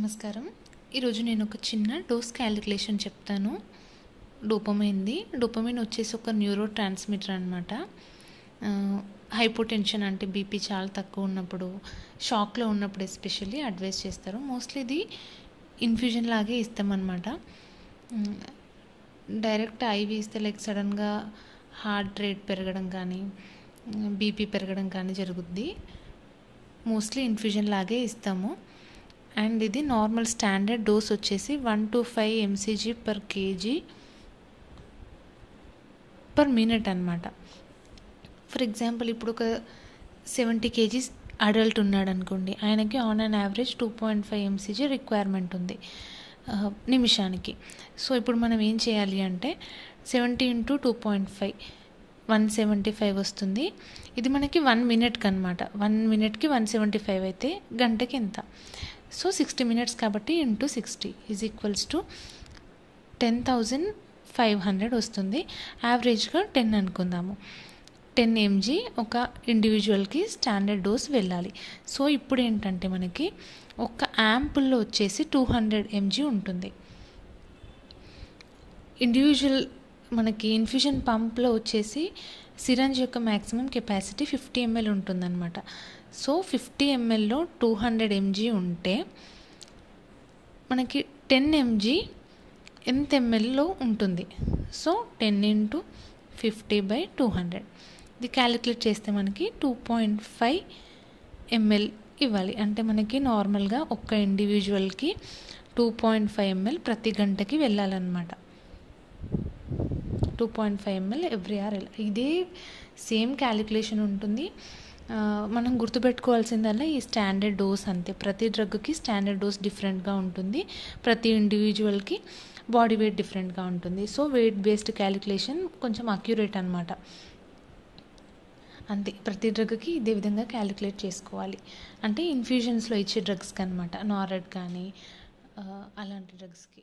నమస్కారం. ఈరోజు నేను ఒక చిన్న డోస్ క్యాలిక్యులేషన్ చెప్తాను. డోపమైన్ వచ్చేసి ఒక న్యూరో ట్రాన్స్మిటర్ అనమాట. హైపోటెన్షన్ అంటే బీపీ చాలా తక్కువ ఉన్నప్పుడు, షాక్లో ఉన్నప్పుడు ఎస్పెషల్లీ అడ్వైస్ చేస్తారు. మోస్ట్లీ ఇది ఇన్ఫ్యూజన్ లాగే ఇస్తామన్నమాట. డైరెక్ట్ ఐవి ఇస్తే లైక్ సడన్గా హార్ట్ రేట్ పెరగడం కానీ, బీపీ పెరగడం కానీ జరుగుద్ది. మోస్ట్లీ ఇన్ఫ్యూజన్ లాగే ఇస్తాము. అండ్ ఇది నార్మల్ స్టాండర్డ్ డోస్ వచ్చేసి 1 to 5 mcg per kg per minute అనమాట. ఫర్ ఎగ్జాంపుల్ ఇప్పుడు ఒక 70 kgs అడల్ట్ ఉన్నాడు అనుకోండి, ఆయనకి on and average 2.5 mcg requirement ఉంది నిమిషానికి. సో ఇప్పుడు మనం ఏం చేయాలి అంటే 70 × 2.5 175 వస్తుంది. ఇది మనకి 1 minute అనమాట. 1 minuteకి 175 అయితే గంటకి ఎంత? సో 60 minutes కాబట్టి ఇంటూ 60 ఈజ్ ఈక్వల్స్ టు 10,500 వస్తుంది. యావరేజ్గా 10 అనుకుందాము. 10 mg ఒక ఇండివిజువల్కి స్టాండర్డ్ డోస్ వెళ్ళాలి. సో ఇప్పుడు ఏంటంటే మనకి ఒక యాంపుల్లో వచ్చేసి 200 mg ఉంటుంది. ఇండివిజువల్ మనకి ఇన్ఫ్యూజన్ పంప్లో వచ్చేసి సిరంజ్ యొక్క మ్యాక్సిమం కెపాసిటీ 50 ml ఉంటుందన్నమాట. సో 50 mlలో 200 mg ఉంటే మనకి 10 mg ఎంత mlలో ఉంటుంది? సో 10 × 50/200 ఇది క్యాలిక్యులేట్ చేస్తే మనకి 2.5 ml ఇవ్వాలి. అంటే మనకి నార్మల్గా ఒక్క ఇండివిజువల్కి 2.5 ml ప్రతి గంటకి వెళ్ళాలన్నమాట. 2.5 ml ఎవ్రీ అవర్. ఇదే సేమ్ క్యాలిక్యులేషన్ ఉంటుంది. మనం గుర్తుపెట్టుకోవాల్సిందల్లా ఈ స్టాండర్డ్ డోస్ అంతే. ప్రతి డ్రగ్కి స్టాండర్డ్ డోస్ డిఫరెంట్గా ఉంటుంది. ప్రతి ఇండివిజువల్కి బాడీ వెయిట్ డిఫరెంట్గా ఉంటుంది. సో వెయిట్ బేస్డ్ క్యాలిక్యులేషన్ కొంచెం అక్యురేట్ అనమాట. అంతే, ప్రతి డ్రగ్కి ఇదే విధంగా క్యాలిక్యులేట్ చేసుకోవాలి. అంటే ఇన్ఫ్యూజన్స్లో ఇచ్చే డ్రగ్స్కి అనమాట, నారెడ్ కానీ అలాంటి డ్రగ్స్కి.